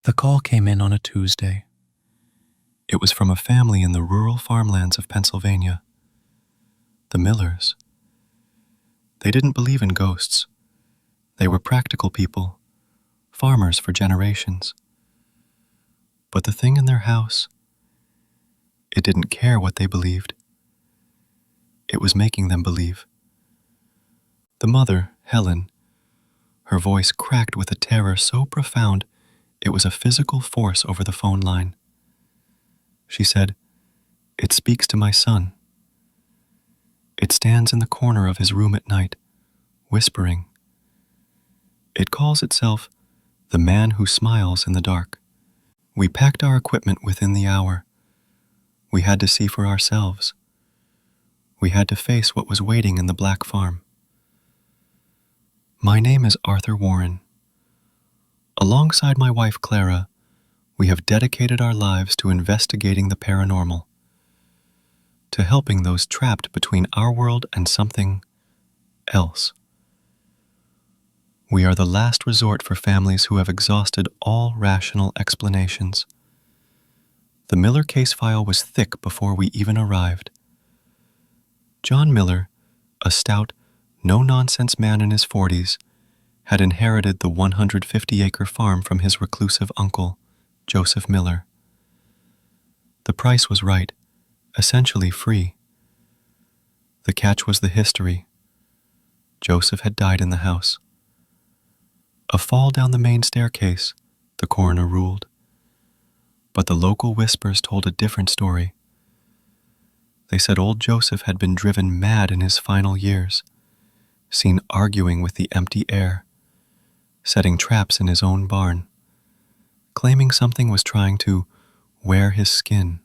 The call came in on a Tuesday. It was from a family in the rural farmlands of Pennsylvania. The Millers. They didn't believe in ghosts. They were practical people, farmers for generations. But the thing in their house, it didn't care what they believed. It was making them believe. The mother, Helen, her voice cracked with a terror so profound it was a physical force over the phone line. She said, "It speaks to my son. It stands in the corner of his room at night, whispering. It calls itself the man who smiles in the dark." We packed our equipment within the hour. We had to see for ourselves. We had to face what was waiting in the Black Farm. My name is Arthur Warren. Alongside my wife Clara, we have dedicated our lives to investigating the paranormal, to helping those trapped between our world and something else. We are the last resort for families who have exhausted all rational explanations. The Miller case file was thick before we even arrived. John Miller, a stout, no-nonsense man in his 40s, had inherited the 150-acre farm from his reclusive uncle, Joseph Miller. The price was right, essentially free. The catch was the history. Joseph had died in the house. A fall down the main staircase, the coroner ruled. But the local whispers told a different story. They said old Joseph had been driven mad in his final years, seen arguing with the empty air, setting traps in his own barn, claiming something was trying to wear his skin.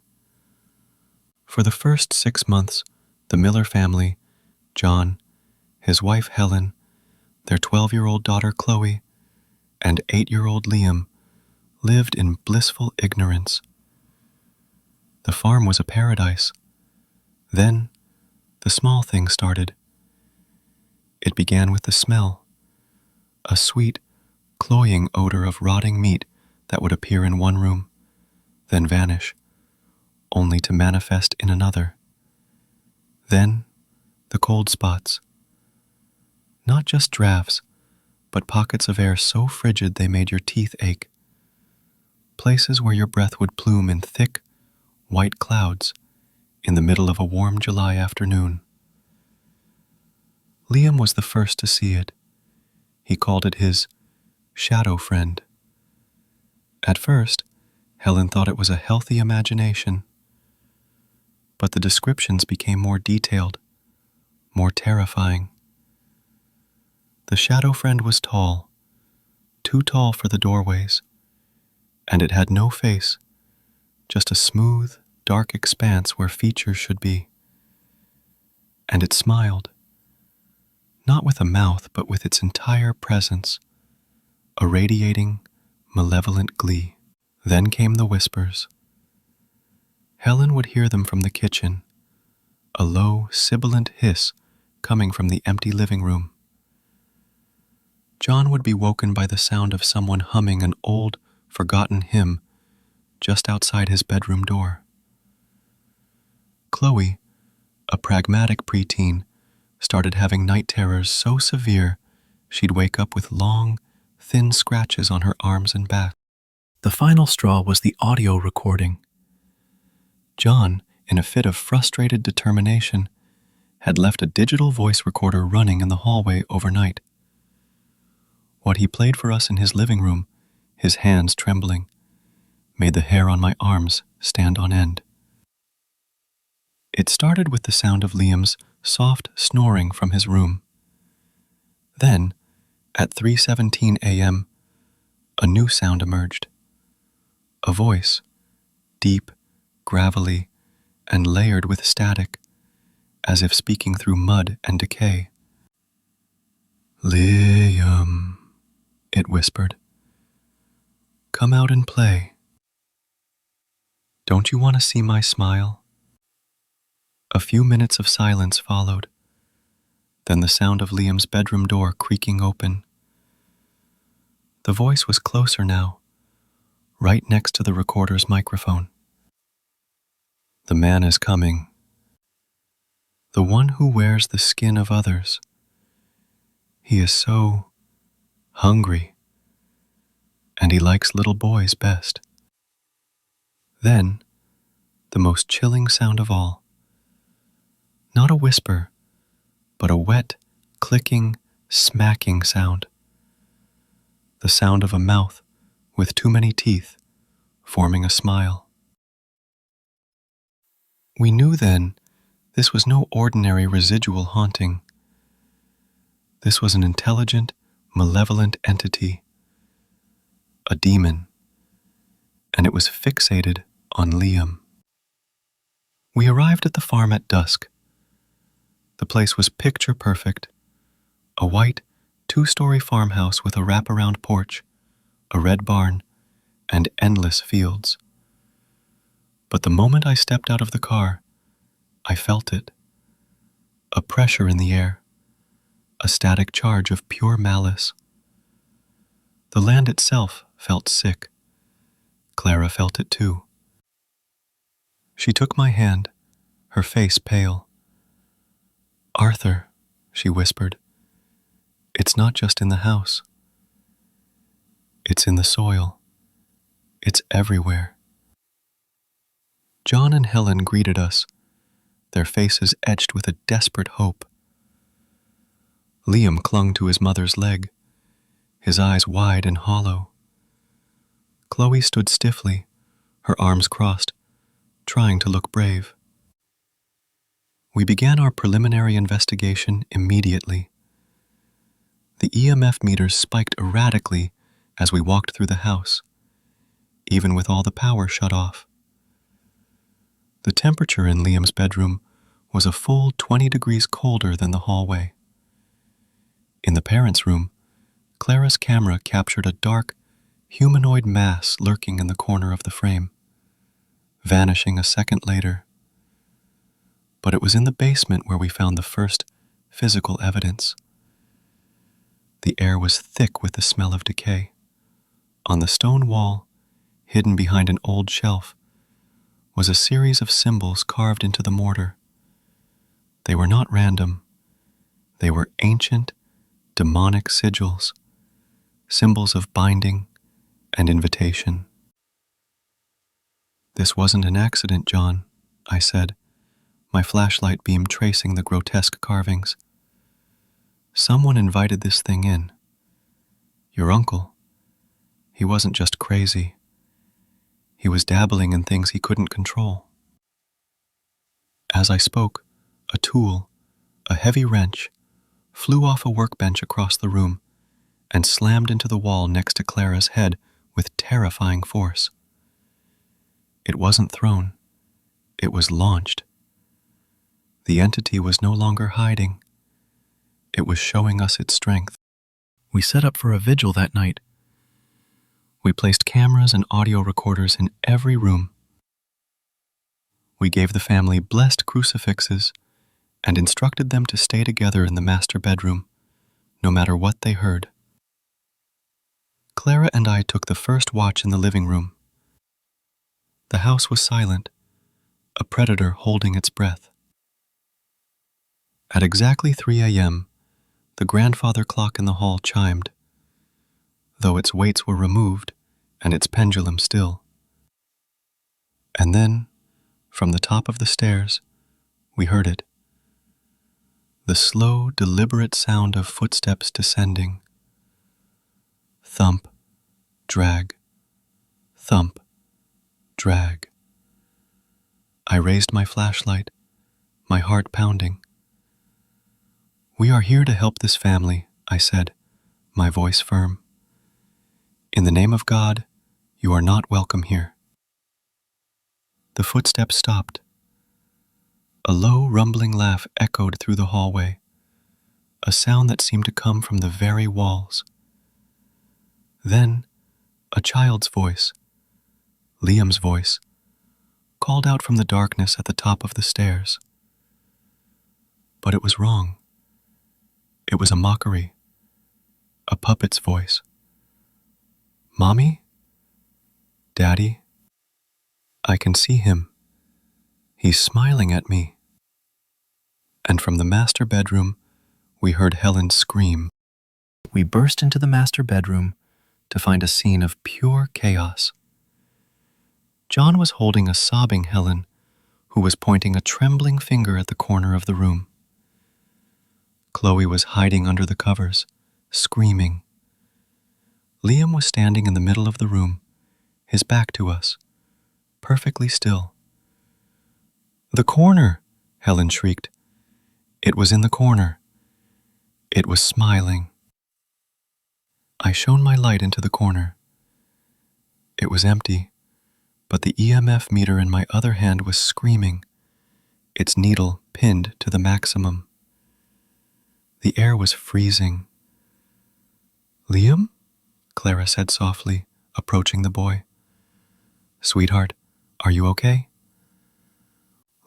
For the first 6 months, the Miller family, John, his wife Helen, their 12-year-old daughter Chloe, and 8-year-old Liam, lived in blissful ignorance. The farm was a paradise. Then, the small things started. It began with the smell, a sweet, cloying odor of rotting meat that would appear in one room, then vanish, only to manifest in another. Then, the cold spots. Not just drafts, but pockets of air so frigid they made your teeth ache. Places where your breath would plume in thick, white clouds in the middle of a warm July afternoon. Liam was the first to see it. He called it his shadow friend. At first, Helen thought it was a healthy imagination. But the descriptions became more detailed, more terrifying. The shadow friend was tall, too tall for the doorways, and it had no face, just a smooth, dark expanse where features should be. And it smiled, not with a mouth, but with its entire presence, a radiating, malevolent glee. Then came the whispers. Helen would hear them from the kitchen, a low, sibilant hiss coming from the empty living room. John would be woken by the sound of someone humming an old, forgotten hymn just outside his bedroom door. Chloe, a pragmatic preteen, started having night terrors so severe she'd wake up with long, thin scratches on her arms and back. The final straw was the audio recording. John, in a fit of frustrated determination, had left a digital voice recorder running in the hallway overnight. What he played for us in his living room, his hands trembling, made the hair on my arms stand on end. It started with the sound of Liam's soft snoring from his room. Then, at 3:17 a.m., a new sound emerged. A voice, deep, gravelly, and layered with static, as if speaking through mud and decay. "Liam," it whispered. "Come out and play. Don't you want to see my smile?" A few minutes of silence followed, then the sound of Liam's bedroom door creaking open. The voice was closer now, right next to the recorder's microphone. The man is coming. The one who wears the skin of others. He is so hungry, and he likes little boys best. Then, the most chilling sound of all. Not a whisper, but a wet, clicking, smacking sound. The sound of a mouth with too many teeth, forming a smile. We knew then this was no ordinary residual haunting. This was an intelligent, malevolent entity, a demon, and it was fixated on Liam. We arrived at the farm at dusk. The place was picture perfect, a white, two-story farmhouse with a wraparound porch, a red barn, and endless fields. But the moment I stepped out of the car, I felt it. A pressure in the air, a static charge of pure malice. The land itself felt sick. Clara felt it too. She took my hand, her face pale. "Arthur," she whispered, "it's not just in the house. It's in the soil. It's everywhere." John and Helen greeted us, their faces etched with a desperate hope. Liam clung to his mother's leg, his eyes wide and hollow. Chloe stood stiffly, her arms crossed, trying to look brave. We began our preliminary investigation immediately. The EMF meters spiked erratically as we walked through the house, even with all the power shut off. The temperature in Liam's bedroom was a full 20 degrees colder than the hallway. In the parents' room, Clara's camera captured a dark, humanoid mass lurking in the corner of the frame, vanishing a second later. But it was in the basement where we found the first physical evidence. The air was thick with the smell of decay. On the stone wall, hidden behind an old shelf, was a series of symbols carved into the mortar. They were not random. They were ancient, demonic sigils, symbols of binding and invitation. "This wasn't an accident, John," I said, my flashlight beam tracing the grotesque carvings. "Someone invited this thing in. Your uncle. He wasn't just crazy. He was dabbling in things he couldn't control." As I spoke, a tool, a heavy wrench, flew off a workbench across the room and slammed into the wall next to Clara's head with terrifying force. It wasn't thrown. It was launched. The entity was no longer hiding. It was showing us its strength. We set up for a vigil that night. We placed cameras and audio recorders in every room. We gave the family blessed crucifixes and instructed them to stay together in the master bedroom, no matter what they heard. Clara and I took the first watch in the living room. The house was silent, a predator holding its breath. At exactly 3 a.m., the grandfather clock in the hall chimed, though its weights were removed and its pendulum still. And then, from the top of the stairs, we heard it. The slow, deliberate sound of footsteps descending. Thump, drag, thump, drag. I raised my flashlight, my heart pounding. "We are here to help this family," I said, my voice firm. "In the name of God, you are not welcome here." The footsteps stopped. A low, rumbling laugh echoed through the hallway, a sound that seemed to come from the very walls. Then, a child's voice, Liam's voice, called out from the darkness at the top of the stairs. But it was wrong. It was a mockery, a puppet's voice. "Mommy?" "Daddy, I can see him. He's smiling at me." And from the master bedroom, we heard Helen scream. We burst into the master bedroom to find a scene of pure chaos. John was holding a sobbing Helen, who was pointing a trembling finger at the corner of the room. Chloe was hiding under the covers, screaming. Liam was standing in the middle of the room, his back to us, perfectly still. "The corner!" Helen shrieked. It was in the corner. It was smiling. I shone my light into the corner. It was empty, but the EMF meter in my other hand was screaming, its needle pinned to the maximum. The air was freezing. "Liam?" Clara said softly, approaching the boy. "Sweetheart, are you okay?"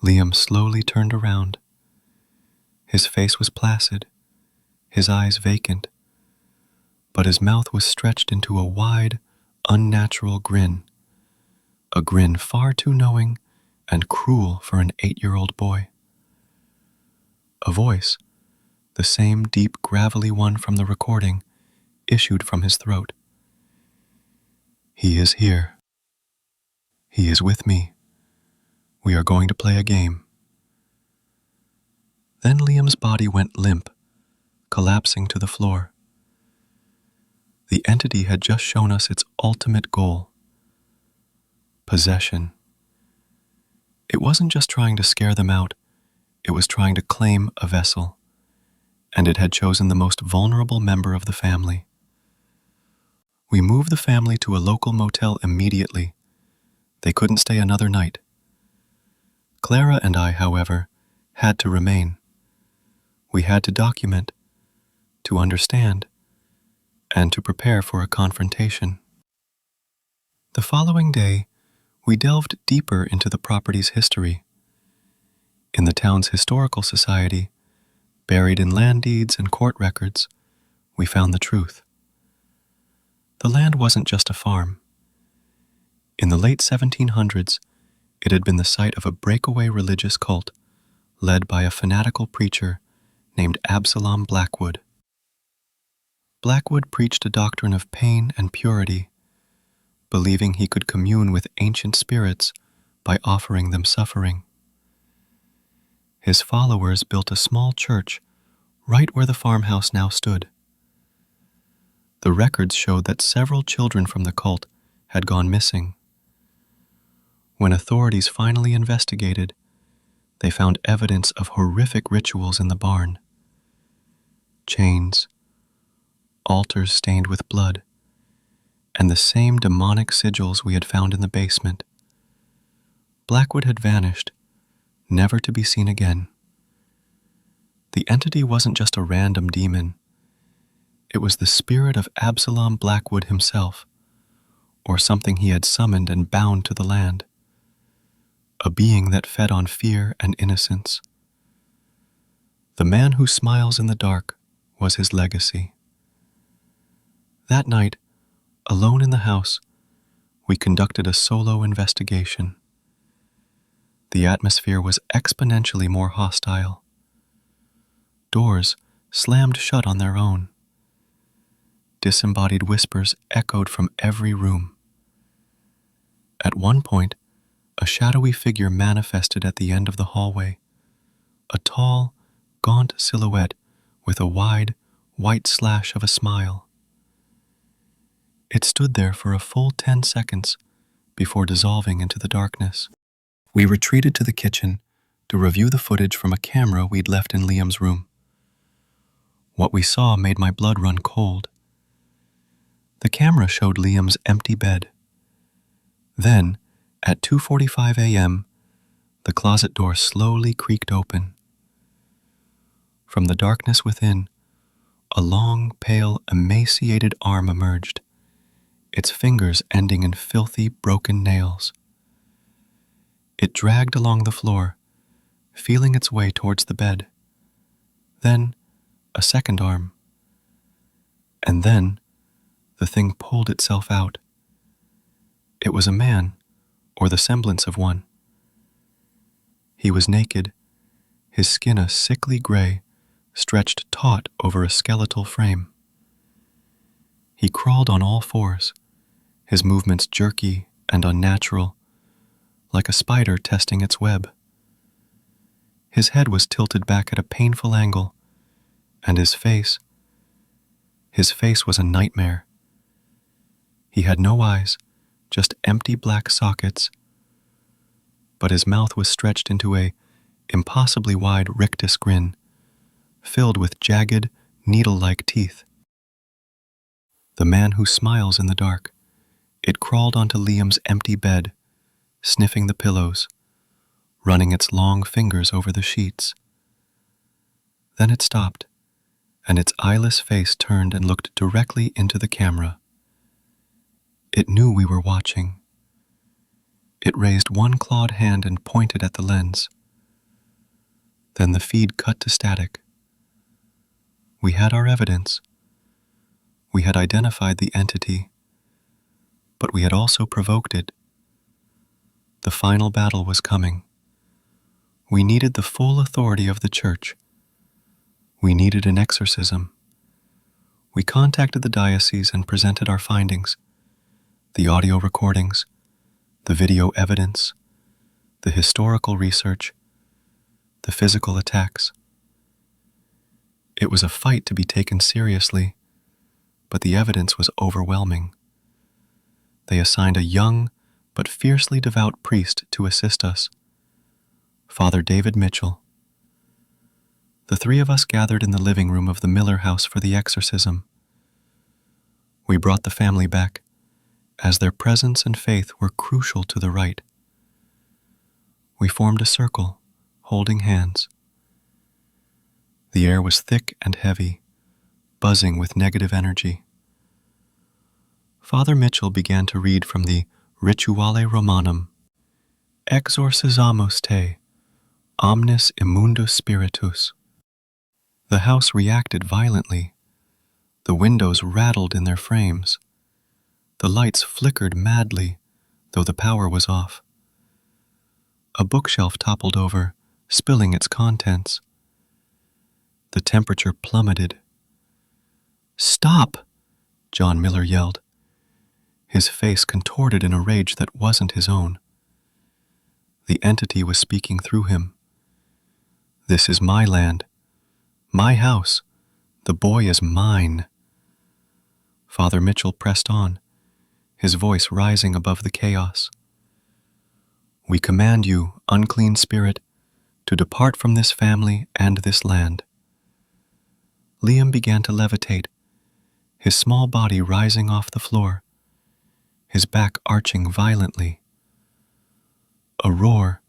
Liam slowly turned around. His face was placid, his eyes vacant, but his mouth was stretched into a wide, unnatural grin, a grin far too knowing and cruel for an 8-year-old boy. A voice, the same deep, gravelly one from the recording, issued from his throat. "He is here. He is with me. We are going to play a game." Then Liam's body went limp, collapsing to the floor. The entity had just shown us its ultimate goal: possession. It wasn't just trying to scare them out, it was trying to claim a vessel, and it had chosen the most vulnerable member of the family. We moved the family to a local motel immediately. They couldn't stay another night. Clara and I, however, had to remain. We had to document, to understand, and to prepare for a confrontation. The following day, we delved deeper into the property's history. In the town's historical society, buried in land deeds and court records, we found the truth. The land wasn't just a farm. In the late 1700s, it had been the site of a breakaway religious cult led by a fanatical preacher named Absalom Blackwood. Blackwood preached a doctrine of pain and purity, believing he could commune with ancient spirits by offering them suffering. His followers built a small church right where the farmhouse now stood. The records showed that several children from the cult had gone missing. When authorities finally investigated, they found evidence of horrific rituals in the barn. Chains, altars stained with blood, and the same demonic sigils we had found in the basement. Blackwood had vanished, never to be seen again. The entity wasn't just a random demon. It was the spirit of Absalom Blackwood himself, or something he had summoned and bound to the land. A being that fed on fear and innocence. The man who smiles in the dark was his legacy. That night, alone in the house, we conducted a solo investigation. The atmosphere was exponentially more hostile. Doors slammed shut on their own. Disembodied whispers echoed from every room. At one point, a shadowy figure manifested at the end of the hallway, a tall, gaunt silhouette with a wide, white slash of a smile. It stood there for a full 10 seconds before dissolving into the darkness. We retreated to the kitchen to review the footage from a camera we'd left in Liam's room. What we saw made my blood run cold. The camera showed Liam's empty bed. Then, at 2:45 a.m., the closet door slowly creaked open. From the darkness within, a long, pale, emaciated arm emerged, its fingers ending in filthy, broken nails. It dragged along the floor, feeling its way towards the bed. Then, a second arm. And then, the thing pulled itself out. It was a man, or the semblance of one. He was naked, his skin a sickly gray, stretched taut over a skeletal frame. He crawled on all fours, his movements jerky and unnatural, like a spider testing its web. His head was tilted back at a painful angle, and his face was a nightmare. He had no eyes, just empty black sockets, but his mouth was stretched into a impossibly wide rictus grin, filled with jagged, needle-like teeth. The man who smiles in the dark. It crawled onto Liam's empty bed, sniffing the pillows, running its long fingers over the sheets. Then it stopped, and its eyeless face turned and looked directly into the camera. It knew we were watching. It raised one clawed hand and pointed at the lens. Then the feed cut to static. We had our evidence. We had identified the entity, but we had also provoked it. The final battle was coming. We needed the full authority of the church. We needed an exorcism. We contacted the diocese and presented our findings: the audio recordings, the video evidence, the historical research, the physical attacks. It was a fight to be taken seriously, but the evidence was overwhelming. They assigned a young but fiercely devout priest to assist us, Father David Mitchell. The three of us gathered in the living room of the Miller house for the exorcism. We brought the family back, as their presence and faith were crucial to the rite. We formed a circle, holding hands. The air was thick and heavy, buzzing with negative energy. Father Mitchell began to read from the Rituale Romanum. Exorcizamus te, omnis immundus spiritus. The house reacted violently. The windows rattled in their frames. The lights flickered madly, though the power was off. A bookshelf toppled over, spilling its contents. The temperature plummeted. "Stop!" John Miller yelled. His face contorted in a rage that wasn't his own. The entity was speaking through him. "This is my land, my house. The boy is mine." Father Mitchell pressed on, his voice rising above the chaos. "We command you, unclean spirit, to depart from this family and this land." Liam began to levitate, his small body rising off the floor, his back arching violently. A roar,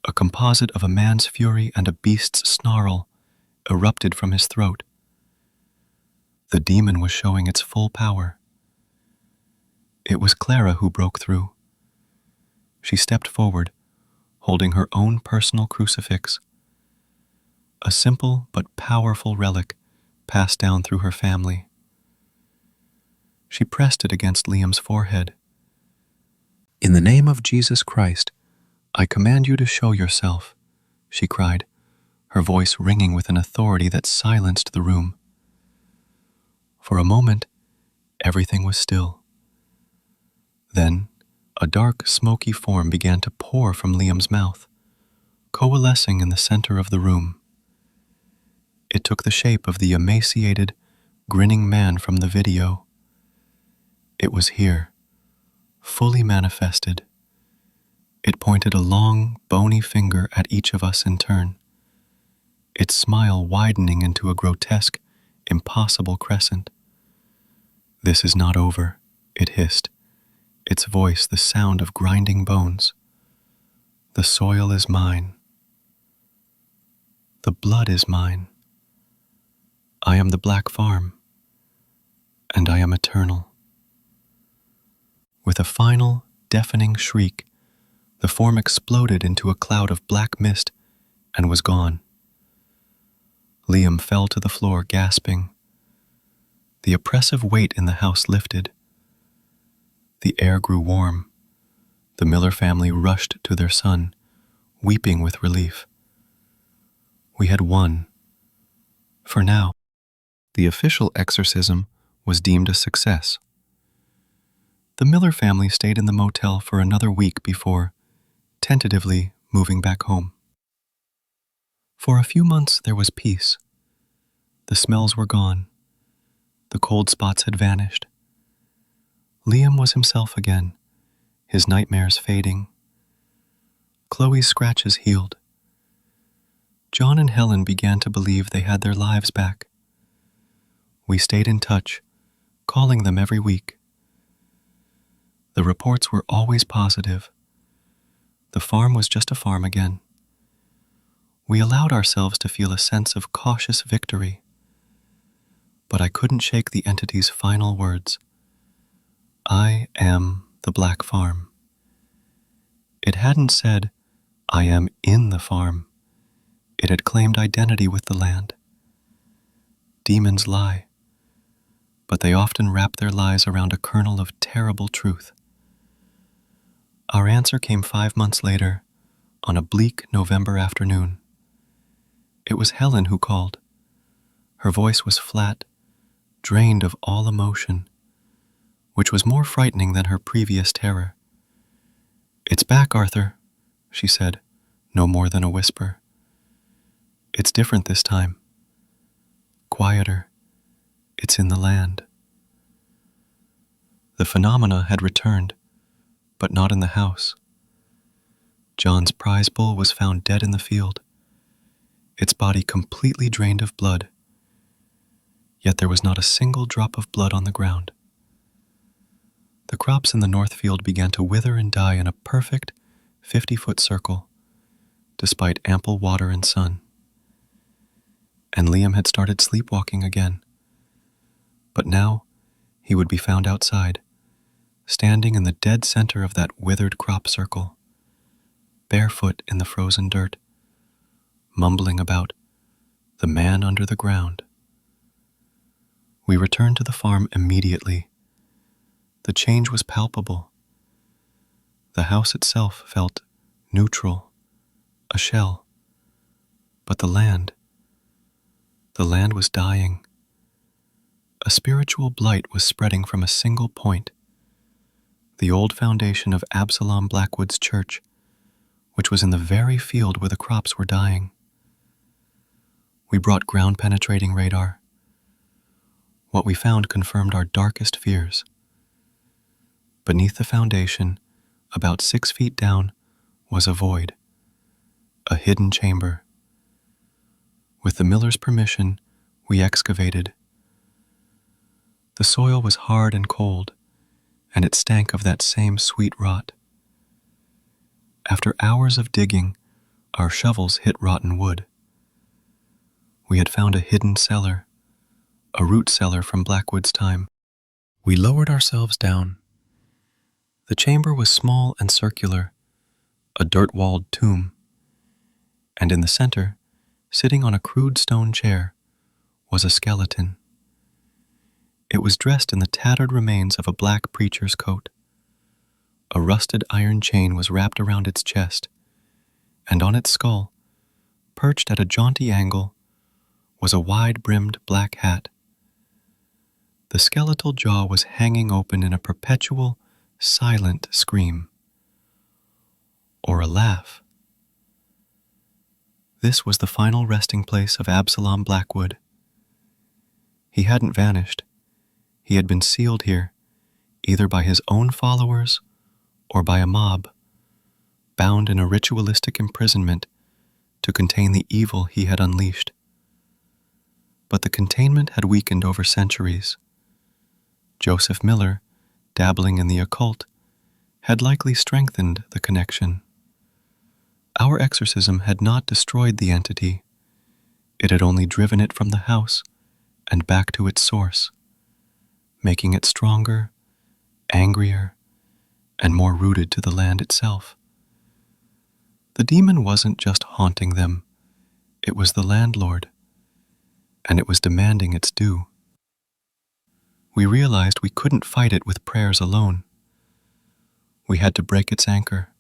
a composite of a man's fury and a beast's snarl, erupted from his throat. The demon was showing its full power. It was Clara who broke through. She stepped forward, holding her own personal crucifix, a simple but powerful relic passed down through her family. She pressed it against Liam's forehead. "In the name of Jesus Christ, I command you to show yourself," she cried, her voice ringing with an authority that silenced the room. For a moment, everything was still. Then, a dark, smoky form began to pour from Liam's mouth, coalescing in the center of the room. It took the shape of the emaciated, grinning man from the video. It was here, fully manifested. It pointed a long, bony finger at each of us in turn, its smile widening into a grotesque, impossible crescent. "This is not over," it hissed, its voice the sound of grinding bones. "The soil is mine. The blood is mine. I am the Black Farm, and I am eternal." With a final, deafening shriek, the form exploded into a cloud of black mist and was gone. Liam fell to the floor, gasping. The oppressive weight in the house lifted. The air grew warm, Miller family rushed to their son, weeping with relief. We had won. For now. The official exorcism was deemed a success. The Miller family stayed in the motel for another week before, tentatively, moving back home. For a few months there was peace. The smells were gone. The cold spots had vanished. Liam was himself again, his nightmares fading. Chloe's scratches healed. John and Helen began to believe they had their lives back. We stayed in touch, calling them every week. The reports were always positive. The farm was just a farm again. We allowed ourselves to feel a sense of cautious victory. But I couldn't shake the entity's final words. I am the Black Farm. It hadn't said, I am in the farm. It had claimed identity with the land. Demons lie, but they often wrap their lies around a kernel of terrible truth. Our answer came 5 months later, on a bleak November afternoon. It was Helen who called. Her voice was flat, drained of all emotion, which was more frightening than her previous terror. It's back, Arthur, she said, no more than a whisper. It's different this time. Quieter. It's in the land. The phenomena had returned, but not in the house. John's prize bull was found dead in the field, its body completely drained of blood, yet there was not a single drop of blood on the ground. The crops in the north field began to wither and die in a perfect 50-foot circle, despite ample water and sun. And Liam had started sleepwalking again. But now he would be found outside, standing in the dead center of that withered crop circle, barefoot in the frozen dirt, mumbling about the man under the ground. We returned to the farm immediately. The change was palpable. The house itself felt neutral, a shell. But the land was dying. A spiritual blight was spreading from a single point. The old foundation of Absalom Blackwood's church, which was in the very field where the crops were dying. We brought ground-penetrating radar. What we found confirmed our darkest fears. Beneath the foundation, about 6 feet down, was a void, a hidden chamber. With the miller's permission, we excavated. The soil was hard and cold, and it stank of that same sweet rot. After hours of digging, our shovels hit rotten wood. We had found a hidden cellar, a root cellar from Blackwood's time. We lowered ourselves down. The chamber was small and circular, a dirt-walled tomb. And in the center, sitting on a crude stone chair, was a skeleton. It was dressed in the tattered remains of a black preacher's coat. A rusted iron chain was wrapped around its chest, and on its skull, perched at a jaunty angle, was a wide-brimmed black hat. The skeletal jaw was hanging open in a perpetual, silent scream. Or a laugh. This was the final resting place of Absalom Blackwood. He hadn't vanished. He had been sealed here, either by his own followers or by a mob, bound in a ritualistic imprisonment to contain the evil he had unleashed. But the containment had weakened over centuries. Joseph Miller, dabbling in the occult, had likely strengthened the connection. Our exorcism had not destroyed the entity. It had only driven it from the house and back to its source, making it stronger, angrier, and more rooted to the land itself. The demon wasn't just haunting them, it was the landlord, and it was demanding its due. We realized we couldn't fight it with prayers alone. We had to break its anchor.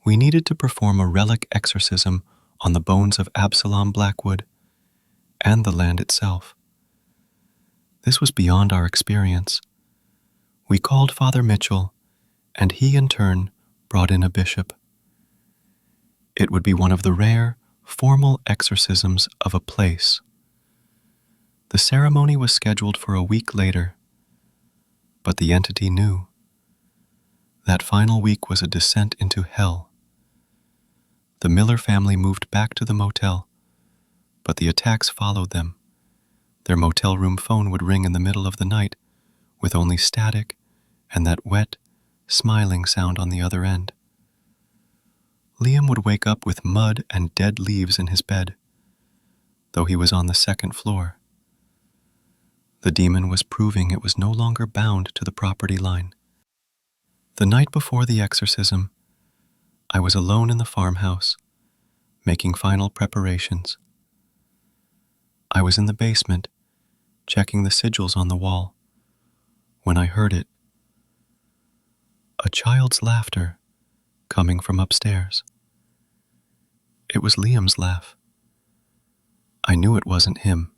We needed to perform a relic exorcism on the bones of Absalom Blackwood and the land itself. This was beyond our experience. We called Father Mitchell, and he in turn brought in a bishop. It would be one of the rare, formal exorcisms of a place. The ceremony was scheduled for a week later, but the entity knew. That final week was a descent into hell. The Miller family moved back to the motel, but the attacks followed them. Their motel room phone would ring in the middle of the night with only static and that wet, smiling sound on the other end. Liam would wake up with mud and dead leaves in his bed, though he was on the second floor. The demon was proving it was no longer bound to the property line. The night before the exorcism, I was alone in the farmhouse, making final preparations. I was in the basement, checking the sigils on the wall, when I heard it. A child's laughter coming from upstairs. It was Liam's laugh. I knew it wasn't him.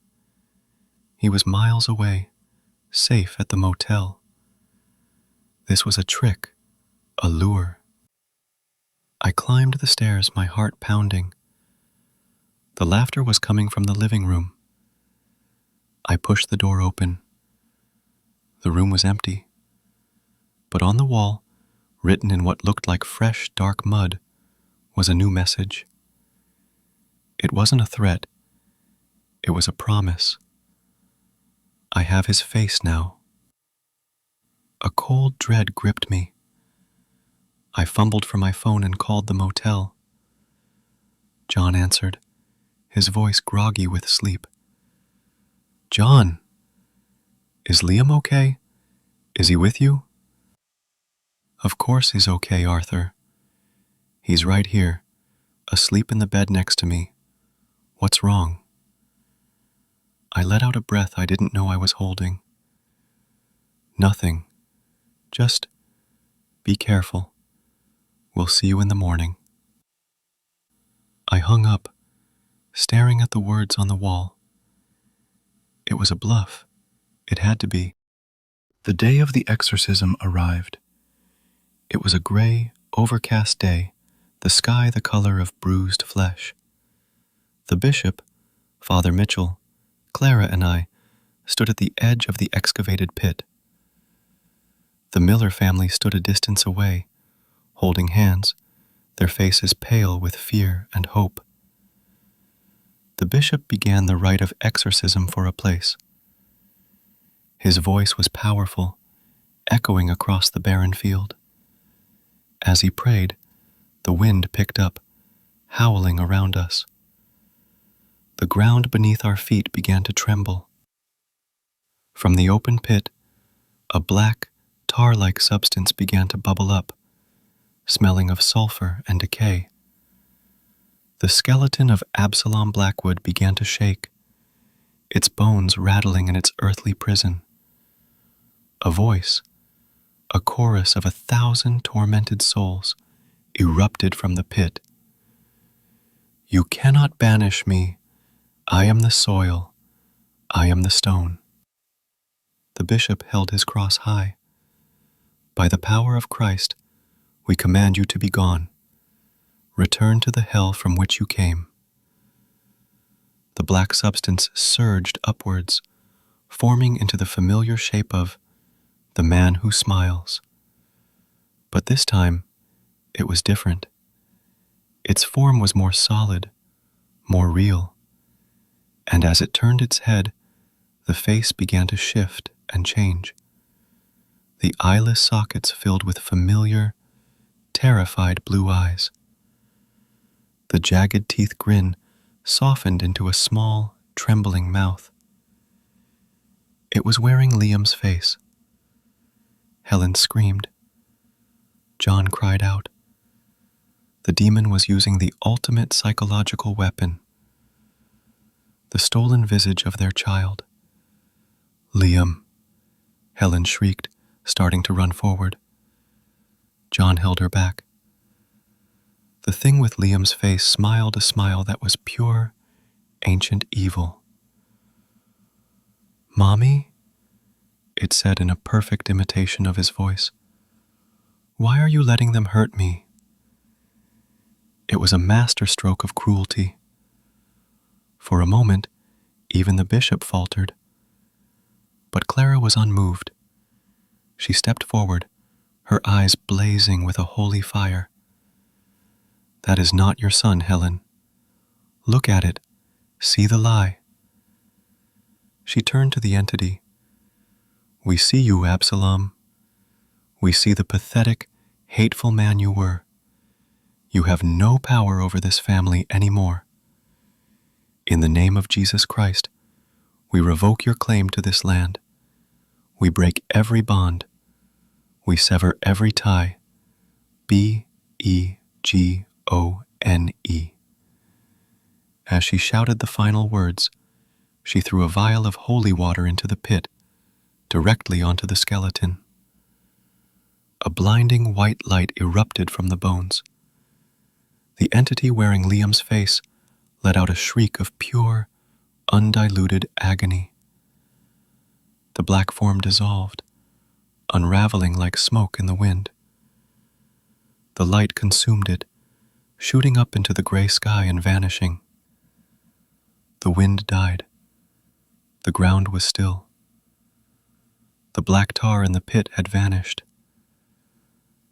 He was miles away, safe at the motel. This was a trick, a lure. I climbed the stairs, my heart pounding. The laughter was coming from the living room. I pushed the door open. The room was empty, but on the wall, written in what looked like fresh, dark mud, was a new message. It wasn't a threat. It was a promise. I have his face now. A cold dread gripped me. I fumbled for my phone and called the motel. John answered, his voice groggy with sleep. John, is Liam okay? Is he with you? Of course he's okay, Arthur. He's right here, asleep in the bed next to me. What's wrong? I let out a breath I didn't know I was holding. Nothing. Just be careful. We'll see you in the morning. I hung up, staring at the words on the wall. It was a bluff. It had to be. The day of the exorcism arrived. It was a gray, overcast day, the sky the color of bruised flesh. The bishop, Father Mitchell, Clara and I stood at the edge of the excavated pit. The Miller family stood a distance away, holding hands, their faces pale with fear and hope. The bishop began the rite of exorcism for a place. His voice was powerful, echoing across the barren field. As he prayed, the wind picked up, howling around us. The ground beneath our feet began to tremble. From the open pit, a black, tar-like substance began to bubble up, smelling of sulfur and decay. The skeleton of Absalom Blackwood began to shake, its bones rattling in its earthly prison. A voice, a chorus of 1,000 tormented souls, erupted from the pit. You cannot banish me. I am the soil. I am the stone. The bishop held his cross high. By the power of Christ, we command you to be gone. Return to the hell from which you came. The black substance surged upwards, forming into the familiar shape of the man who smiles. But this time, it was different. Its form was more solid, more real. And as it turned its head, the face began to shift and change. The eyeless sockets filled with familiar, terrified blue eyes. The jagged teeth grin softened into a small, trembling mouth. It was wearing Liam's face. Helen screamed. John cried out. The demon was using the ultimate psychological weapon, the stolen visage of their child. Liam, Helen shrieked, starting to run forward. John held her back. The thing with Liam's face smiled a smile that was pure, ancient evil. "Mommy?" it said in a perfect imitation of his voice. "Why are you letting them hurt me?" It was a masterstroke of cruelty. For a moment, even the bishop faltered. But Clara was unmoved. She stepped forward, her eyes blazing with a holy fire. "That is not your son, Helen. Look at it. See the lie." She turned to the entity. "We see you, Absalom. We see the pathetic, hateful man you were. You have no power over this family anymore. In the name of Jesus Christ, we revoke your claim to this land. We break every bond. We sever every tie. Begone." As she shouted the final words, she threw a vial of holy water into the pit, directly onto the skeleton. A blinding white light erupted from the bones. The entity wearing Liam's face let out a shriek of pure, undiluted agony. The black form dissolved, unraveling like smoke in the wind. The light consumed it, shooting up into the gray sky and vanishing. The wind died. The ground was still. The black tar in the pit had vanished.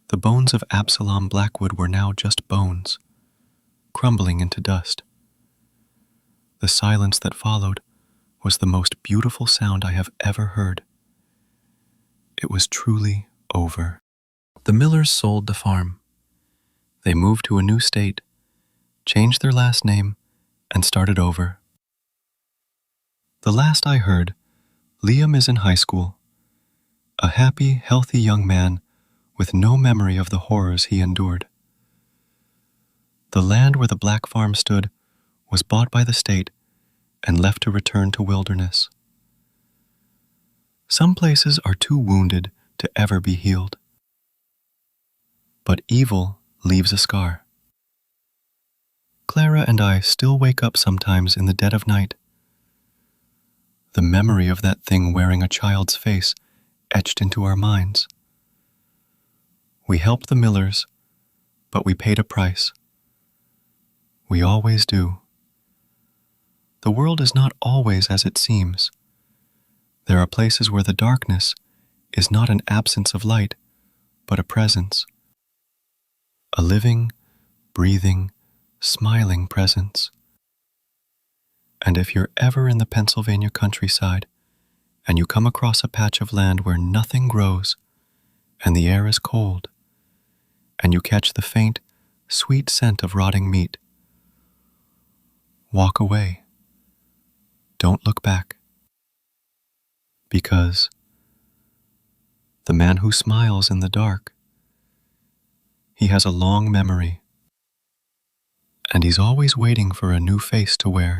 The bones of Absalom Blackwood were now just bones, crumbling into dust. The silence that followed was the most beautiful sound I have ever heard. It was truly over. The Millers sold the farm. They moved to a new state, changed their last name, and started over. The last I heard, Liam is in high school, a happy, healthy young man with no memory of the horrors he endured. The land where the black farm stood was bought by the state and left to return to wilderness. Some places are too wounded to ever be healed. But evil leaves a scar. Clara and I still wake up sometimes in the dead of night. The memory of that thing wearing a child's face etched into our minds. We helped the Millers, but we paid a price. We always do. The world is not always as it seems. There are places where the darkness is not an absence of light, but a presence. A living, breathing, smiling presence. And if you're ever in the Pennsylvania countryside and you come across a patch of land where nothing grows and the air is cold, and you catch the faint, sweet scent of rotting meat, walk away. Don't look back. Because the man who smiles in the dark, he has a long memory, and he's always waiting for a new face to wear.